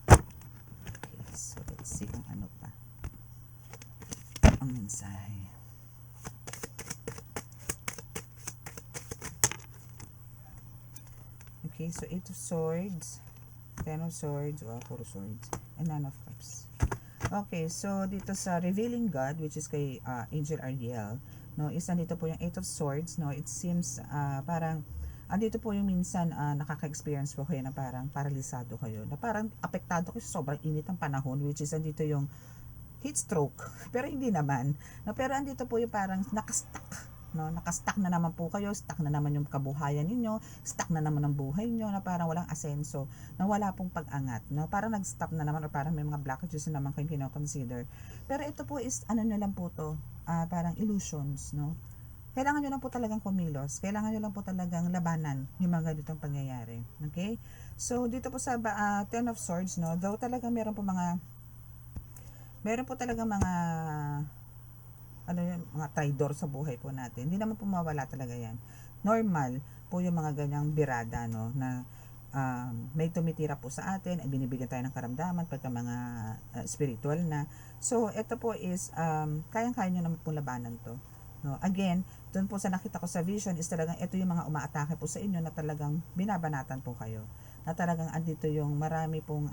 Okay, so let's see kung ano pa ang mensahe. Okay, so 8 of Swords, 10 of Swords, puro Swords, and 9 of Cups. Okay, so dito sa Revealing God, which is kay Angel Ariel, no, is nandito po yung 8 of Swords, no, it seems parang andito po yung minsan nakaka-experience po kayo na parang paralisado kayo, na parang apektado kayo sa sobrang init ng panahon, which is andito yung heat stroke, pero hindi naman, no, pero andito po yung parang nakastuck, no, nakastuck na naman po kayo, stuck na naman yung kabuhayan ninyo, stuck na naman ang buhay nyo, na parang walang asenso, na wala pong pag-angat, no, parang nag-stop na naman or parang may mga blockages na naman kayong kino-consider. Pero ito po is ano na lang po to, parang illusions, no. Kailangan nyo lang po talagang kumilos, kailangan nyo lang po talagang labanan yung mga ganitong pangyayari. Okay, so dito po sa 10 of Swords, no, though talagang meron po mga Meron po talaga mga ano yun, mga traidor sa buhay po natin. Hindi naman po mawala talaga yan. Normal po yung mga ganyang birada, no, na may tumitira po sa atin, ay binibigyan tayo ng karamdaman pagka mga spiritual na. So, ito po is, kayang-kaya nyo naman po labanan to. No? Again, doon po sa nakita ko sa vision is talagang ito yung mga umaatake po sa inyo na talagang binabanatan po kayo. Na talagang andito yung marami pong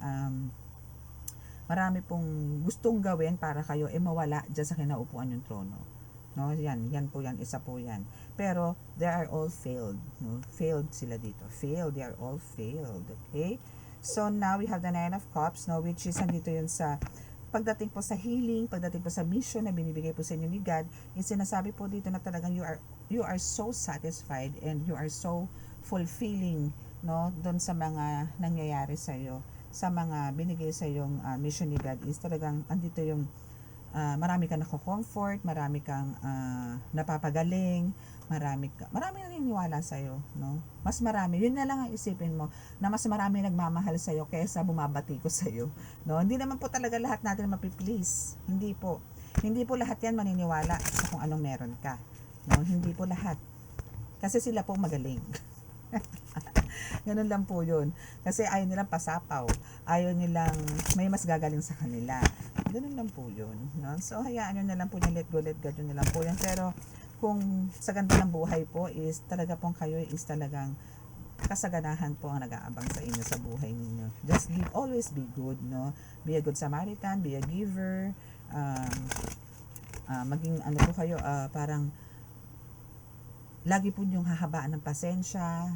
gustong gawin para kayo mawala dyan sa kinaupuan yung trono. No, yan po yan, isa po yan. Pero they are all failed, no? Failed sila dito. Failed, they are all failed, okay? So now we have the Nine of Cups, no, which is andito yun sa pagdating po sa healing, pagdating po sa mission na binibigay po sa inyo ni God, yung sinasabi po dito na talagang you are so satisfied and you are so fulfilling, no, doon sa mga nangyayari sa iyo, sa mga binigay sa yung mission ni God is talagang andito yung marami kang nako-comfort, marami kang napapagaling, marami naniniwala sa iyo, no? Mas marami, yun na lang ang isipin mo, na mas marami nagmamahal sa iyo kaysa bumabati ko sa iyo, no? Hindi naman po talaga lahat natin mapi-please. Hindi po. Hindi po lahat 'yan maniniwala sa kung anong meron ka, no? Hindi po lahat. Kasi sila po magaling. Ganun lang po yun. Kasi ayaw nilang pasapaw. Ayaw nilang may mas gagaling sa kanila. Ganun lang po yun. No? So, hayaan nyo na lang po yung let God yun na lang po yun. Pero, kung sa ganda ng buhay po is talaga pong kayo is talagang kasaganahan po ang nag-aabang sa inyo sa buhay ninyo. Just always be good, no? Be a good Samaritan, be a giver, maging ano po kayo, parang lagi po yung hahabaan ng pasensya,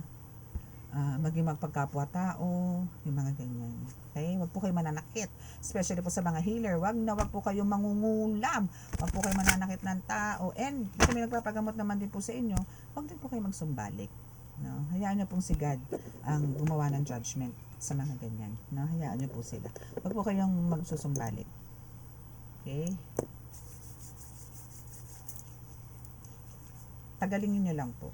maging magpagkapwa-tao, yung mga ganyan. Okay? Wag po kayo mananakit. Especially po sa mga healer. Wag po kayo mangungulam. Wag po kayo mananakit ng tao. And kung may nagpapagamot naman din po sa inyo, wag din po kayo magsumbalik. No? Hayaan nyo pong si God ang gumawa ng judgment sa mga ganyan. No? Hayaan nyo po sila. Wag po kayong magsusumbalik. Okay? Tagalingin nyo lang po.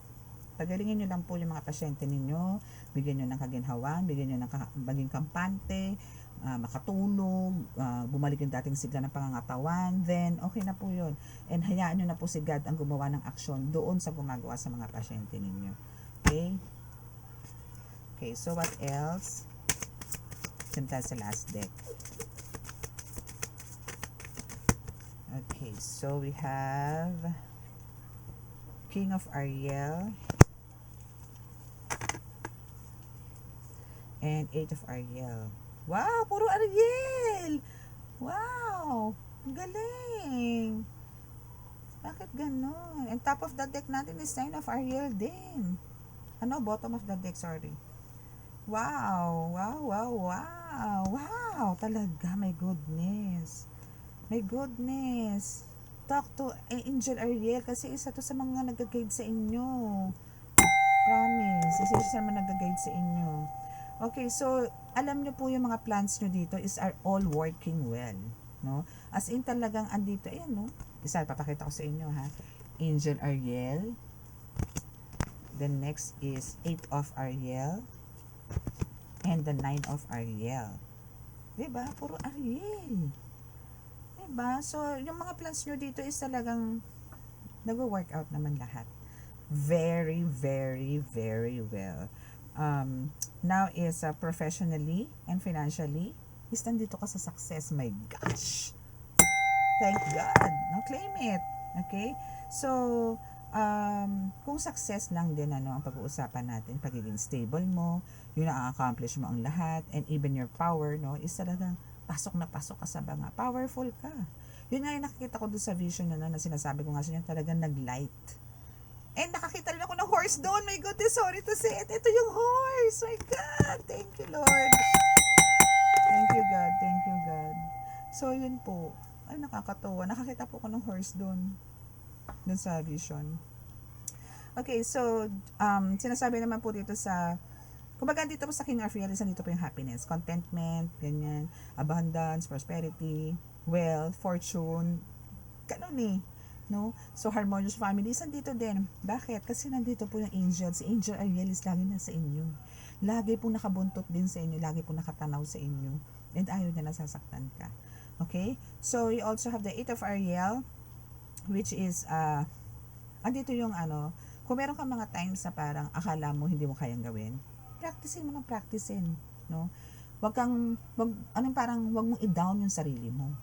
Tagalingin nyo lang po yung mga pasyente ninyo, bigyan nyo ng kaginhawan, bigyan nyo ng maging kampante, makatulog, bumalik yung dating sigla ng pangangatawan, then okay na po yun. And hayaan nyo na po si God ang gumawa ng aksyon doon sa gumagawa sa mga pasyente ninyo. Okay? Okay, so what else? Sinta sa last deck. Okay, so we have King of Ariel and 8 of Ariel. Wow, puro Ariel! Wow! Galing! Bakit ganon? And top of the deck natin is 9 of Ariel din. Ano? Bottom of the deck, sorry. Wow! Wow, wow, wow! Wow! Talaga, my goodness. My goodness. Talk to Angel Ariel kasi isa to sa mga nag-guide sa inyo. Promise. Isa sa mga nag-guide sa inyo. Okay, so alam nyo po yung mga plans nyo dito is are all working well, no? As in talagang andito, ayan, no? Isa, papakita ko sa inyo, ha? Angel Ariel. The next is 8 of Ariel. And the 9 of Ariel. Diba? Puro Ariel. Diba? So, yung mga plans nyo dito is talagang nag-work out naman lahat. Very, very, very well. Now is professionally and financially is nandito ka sa success. My gosh, thank God, no, claim it. Okay, so kung success lang din ang pag-uusapan natin, pagiging stable mo, yung na-accomplish mo ang lahat, and even your power, no, is talagang pasok na pasok ka sa banga, powerful ka. Yun nga yung nakikita ko doon sa vision na sinasabi ko nga sa inyo, talagang nag-light. And nakakita rin ako ng horse doon. My goodness, sorry to say it. Ito yung horse. My God. Thank you, Lord. Thank you, God. Thank you, God. So, yun po. Ay, nakakatawa. Nakakita po ako ng horse doon. Doon sa vision. Okay, so, sinasabi naman po dito sa, kumbaga dito po sa King of Realities, dito po yung happiness, contentment, ganyan, abundance, prosperity, wealth, fortune, ganun eh. No? So, harmonious families, nandito din. Bakit? Kasi nandito po yung angel. Si Angel Ariel is lagi nasa inyo. Lagi po nakabuntot din sa inyo. Lagi po nakatanaw sa inyo. And ayaw na nasasaktan ka. Okay? So, you also have the 8 of Ariel, which is, andito yung ano, kung meron kang mga times na parang akala mo hindi mo kayang gawin, practicein mo ng practicein, no? Wag mong i-down yung sarili mo,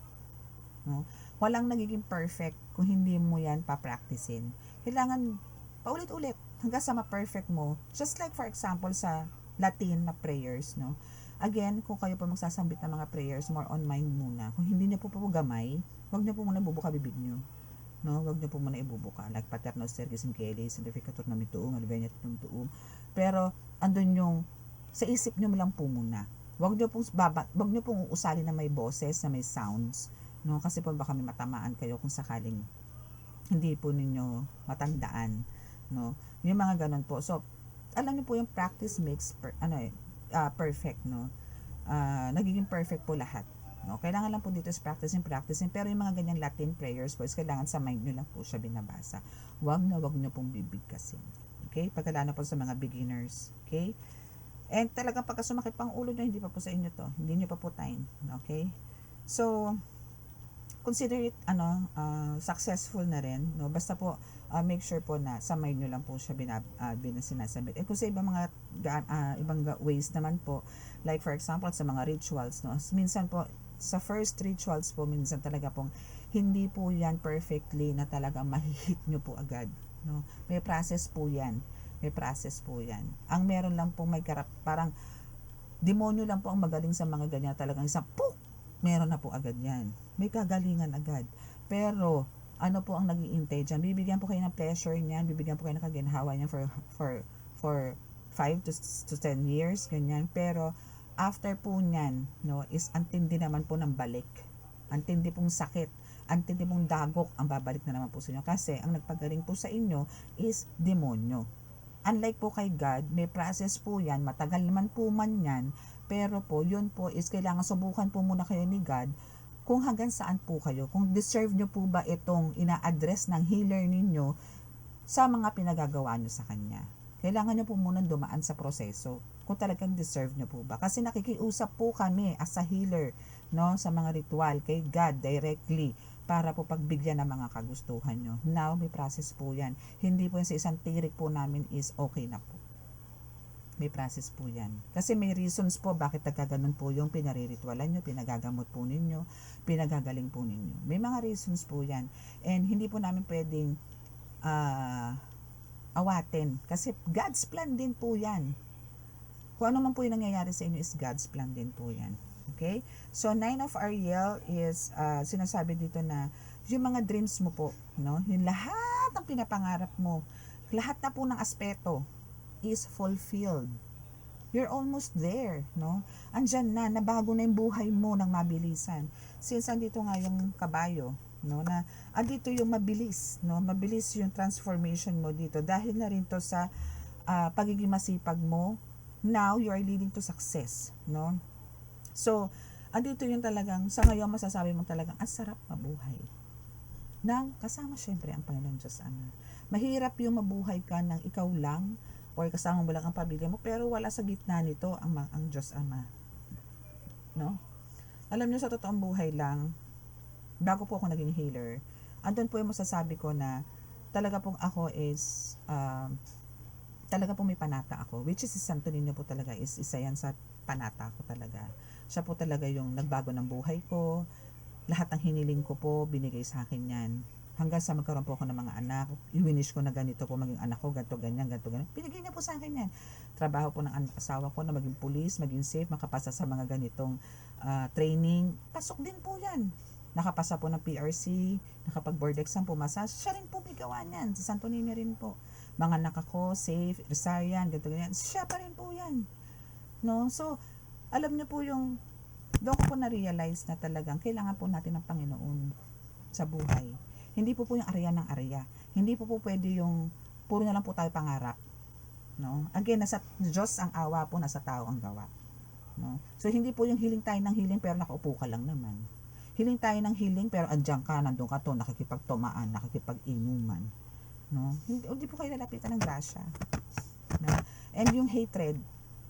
no? Walang nagiging perfect kung hindi mo yan pa-practicein. Kailangan paulit-ulit hanggang sa ma-perfect mo. Just like for example sa Latin na prayers, no? Again, kung kayo po magsasambit ng mga prayers, more on mind muna. Kung hindi niyo po gamay, wag niyo po muna bubuka bibig niyo. No, wag niyo po muna ibubuka. Like Pater Noster, Gising Kelly, Santificator na mituum, Alvenia tuum. Pero, andun yung, sa isip niyo lang po muna. Wag niyo pong uusali na may boses, na may sounds. No, kasi po baka may matamaan kayo kung sakaling hindi po ninyo matandaan, no? Yung mga ganun po. So, alam niyo po yung practice makes perfect, no? Nagiging perfect po lahat. No? Kailangan lang po dito is practicing. Pero yung mga ganyang Latin prayers po is kailangan sa mind nyo lang po siya binabasa. Wag nyo pong bibigkasin. Okay? Pagkalala po sa mga beginners. Okay? And talagang pagka sumakit pang ulo nyo, hindi pa po sa inyo to. Hindi nyo pa po time. Okay? So, consider it successful na rin, no? Basta po make sure po na sa mind nyo lang po siya sinasabit. Kung sa ibang mga ibang ways naman po, like for example sa mga rituals, no, minsan po sa first rituals po minsan talaga pong hindi po yan perfectly na talaga mahihit nyo po agad, no? May process po yan. Ang meron lang po parang demonyo lang po ang magaling sa mga ganyan, talagang isang meron na po agad yan. May kagalingan agad. Pero, ano po ang nag-iintay dyan? Bibigyan po kayo ng pleasure niyan, bibigyan po kayo ng kaginhawa niyan for 5 to 10 years, ganyan. Pero, after po niyan, no, is antindi naman po ng balik. Antindi pong sakit. Antindi pong dagok ang babalik na naman po sa inyo. Kasi, ang nagpagaling po sa inyo is demonyo. Unlike po kay God, may process po yan, matagal naman po man yan, pero po, yun po is kailangan subukan po muna kayo ni God kung hanggang saan po kayo. Kung deserve nyo po ba itong ina-address ng healer ninyo sa mga pinagagawa nyo sa Kanya. Kailangan nyo po muna dumaan sa proseso kung talagang deserve nyo po ba. Kasi nakikiusap po kami as a healer, no, sa mga ritual kay God directly para po pagbigyan ng mga kagustuhan nyo. Now, may process po yan. Hindi po yan sa isang tirik po namin is okay na po. May process po yan. Kasi may reasons po bakit nagkaganon po yung pinariritualan nyo, pinagagamot po ninyo, pinagagaling po ninyo. May mga reasons po yan. And hindi po namin pwedeng awatin. Kasi God's plan din po yan. Kung ano man po yung nangyayari sa inyo is God's plan din po yan. Okay? So, 9 of Ariel is sinasabi dito na yung mga dreams mo po, no? Yung lahat ng pinapangarap mo, lahat na po ng aspeto is fulfilled. You're almost there, no? Andyan na, nabago na yung buhay mo ng mabilisan. Since andito nga yung kabayo, no, na andito yung mabilis, no? Mabilis yung transformation mo dito dahil na rin to sa pagiging masipag mo. Now, you are leading to success, no? So, andito yung talagang, sa ngayon masasabi mo talagang, ang sarap mabuhay. Nang kasama syempre ang Panginoon Diyos Ama. Mahirap yung mabuhay ka ng ikaw lang, or kasama mo lang ang pamilya mo, pero wala sa gitna nito ang Diyos Ama. No? Alam niyo, sa totoong buhay lang, bago po ako naging healer, andun po yung masasabi ko na talaga pong ako is talaga pong may panata ako, which is si Santo Niño po talaga is isa yan sa panata ko talaga. Siya po talaga yung nagbago ng buhay ko, lahat ng hiniling ko po binigay sa akin yan. Hanggang sa magkaroon po ako ng mga anak, i-winish ko na ganito po maging anak ko, ganito, ganyan. Pinigay niya po sa akin yan. Trabaho po ng asawa ko na maging police, maging safe, makapasa sa mga ganitong training. Pasok din po yan. Nakapasa po ng PRC, nakapag-board exam, pumasa. Siya rin po may gawa niyan. Si Santo Niño rin po. Mga anak ako, safe, Rosarian, ganito, ganyan. Siya pa rin po yan. No? So, alam niyo po yung, doon ko po na-realize na talagang kailangan po natin ng Panginoon sa buhay. Hindi po yung area ng area. Hindi po pwede yung puro na lang po tayo pangarap. No? Again, nasa Diyos ang awa po, nasa tao ang gawa. No? So, hindi po yung hiling tayo ng hiling pero nakaupo ka lang naman. Hiling tayo ng hiling pero andyan ka, nandun ka to, nakikipagtumaan, nakikipag-inuman. No? Hindi po kayo lalapitan ng grasya. No? And yung hatred,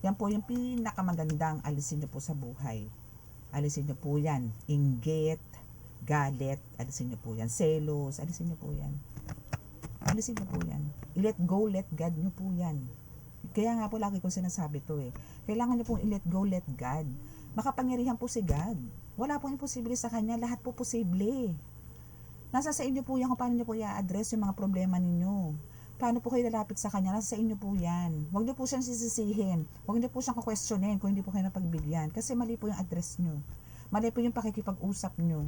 yan po yung pinakamagandang alisin niyo po sa buhay. Alisin nyo po yan. Inggit, galit, alisin nyo po yan. Selos, alisin nyo po yan. Alisin nyo po yan. I-let go, let God nyo po yan. Kaya nga po lagi ko sinasabi to eh. Kailangan nyo pong i-let go, let God. Makapangyarihan po si God. Wala pong imposible sa Kanya. Lahat po posible. Nasa sa inyo po yan kung paano nyo po i-address yung mga problema ninyo. Paano po kayo lalapit sa Kanya? Nasa sa inyo po yan. Huwag nyo po siyang sisisihin. Huwag nyo po siyang kukwestiyonin kung hindi po kayo napagbigyan. Kasi mali po yung address nyo. Mali po yung pakikipag-usap nyo.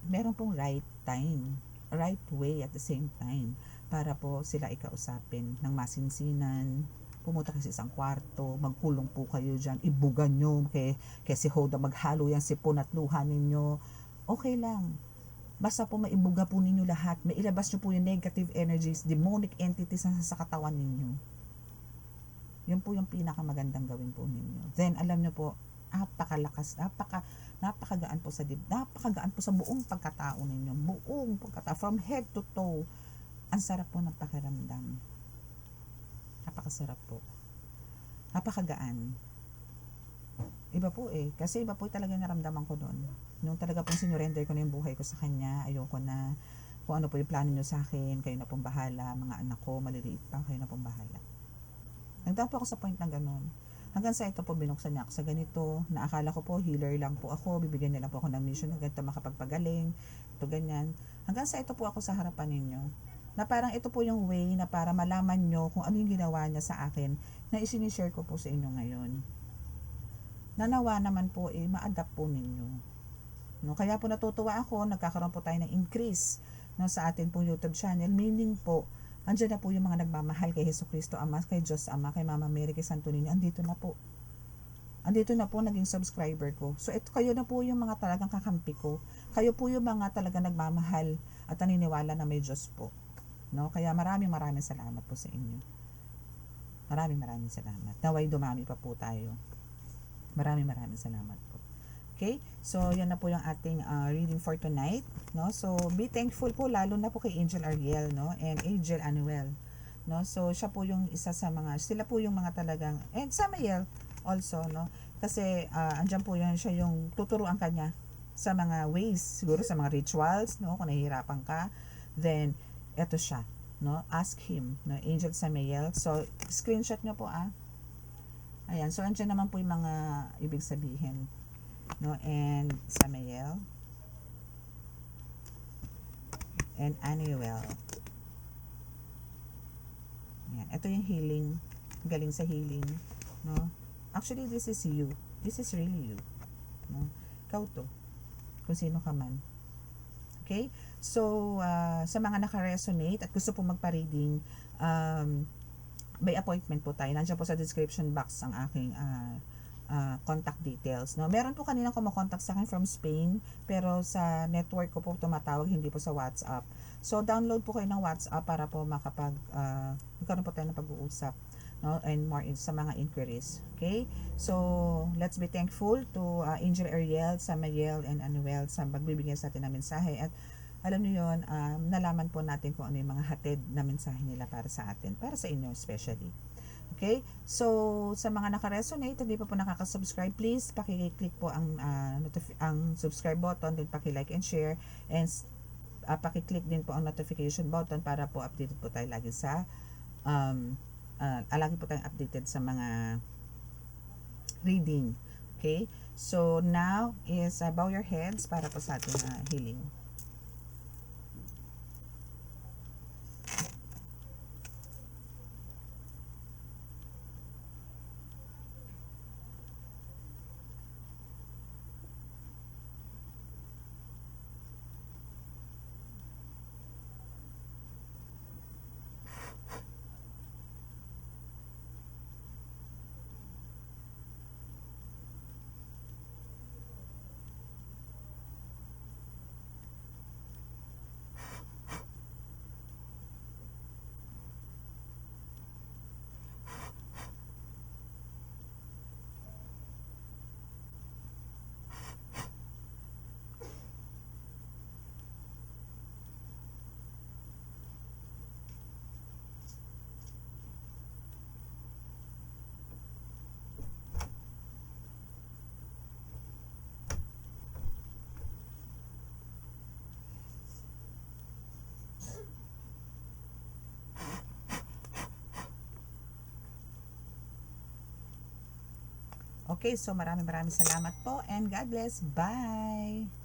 Meron pong right time. Right way at the same time. Para po sila ikausapin ng masinsinan. Pumunta kayo sa isang kwarto. Magkulong po kayo dyan. Ibugan nyo. Kay si Hoda maghalo yan sipon at luha ninyo. Okay lang. Basta po maibuga po ninyo lahat. Mailabas nyo po yung negative energies, demonic entities na sa katawan ninyo. Yun po yung pinakamagandang gawin po ninyo. Then, alam nyo po, napakalakas, napakagaan po sa napakagaan po sa buong pagkatao ninyo. Buong pagkatao, from head to toe. Ang sarap po ng pakiramdam. Napakasarap po. Napakagaan. Iba po eh. Kasi iba po talaga naramdaman ko doon. Nung talaga pong sinurrender ko na yung buhay ko sa Kanya, ayoko na kung ano po yung plano nyo sa akin, kayo na pong bahala, mga anak ko, maliliit pa, kayo na pong bahala. Nagdaan po ako sa point na gano'n. Hanggang sa ito po, binuksan niya ako sa ganito, na akala ko po, healer lang po ako, bibigyan niya lang po ako ng mission na ganito, makapagpagaling, ito ganyan. Hanggang sa ito po ako sa harapan ninyo, na parang ito po yung way na para malaman nyo kung ano yung ginawa niya sa akin, na isinishare ko po sa inyo ngayon. Nanawa naman po ma-adapt po ninyo. No, kaya po natutuwa ako, nagkakaroon po tayo ng increase no, sa atin pong YouTube channel, meaning po, andyan na po yung mga nagmamahal kay Jesucristo Ama, kay Diyos Ama, kay Mama Mary, kay Santo Niño, andito na po. Andito na po naging subscriber ko. So ito kayo na po yung mga talagang kakampi ko. Kayo po yung mga talagang nagmamahal at naniniwala na may Diyos po. No, kaya maraming salamat po sa inyo. Maraming salamat. Naway dumami pa po tayo. Maraming salamat po. Okay? So, yan na po yung ating reading for tonight. No? So, be thankful po lalo na po kay Angel Ariel, no? And Angel Anuel. No? So, siya po yung isa sa mga, sila po yung mga talagang, and Samael also, no? Kasi, andyan po yan, siya yung tuturuan kanya sa mga ways, siguro sa mga rituals, no? Kung nahihirapan ka, then, eto siya, no? Ask him, no? Angel Samael. So, screenshot nyo po, Ayan, so andyan naman po yung mga ibig sabihin, no? And Samael and Anuel. Ayan, ito yung healing, galing sa healing, no? Actually, this is you. This is really you, no? Ikaw to, kung sino ka man. Okay? So, sa mga naka-resonate at gusto po magpa-reading, may appointment po tayo. Nandiyan po sa description box ang aking contact details. No? Meron po kanina kumakontak sa akin from Spain, pero sa network ko po tumatawag, hindi po sa WhatsApp. So, download po kayo ng WhatsApp para po magkaroon po tayo ng pag-uusap, no? And more sa mga inquiries. Okay? So, let's be thankful to Angel Ariel, Samael, and Anuel sa magbibigay sa atin ng mensahe. At alam niyo yun, nalaman po natin kung ano yung mga hatid na mensahe nila para sa atin, para sa inyo especially. Okay? So, sa mga naka-resonate, hindi pa po nakaka-subscribe, please, paki-click po ang subscribe button, then paki-like and share, and paki-click din po ang notification button para po updated po tayo lagi sa, lagi po tayong updated sa mga reading. Okay? So, now is bow your heads para po sa ating healing. Okay, so maraming salamat po and God bless. Bye!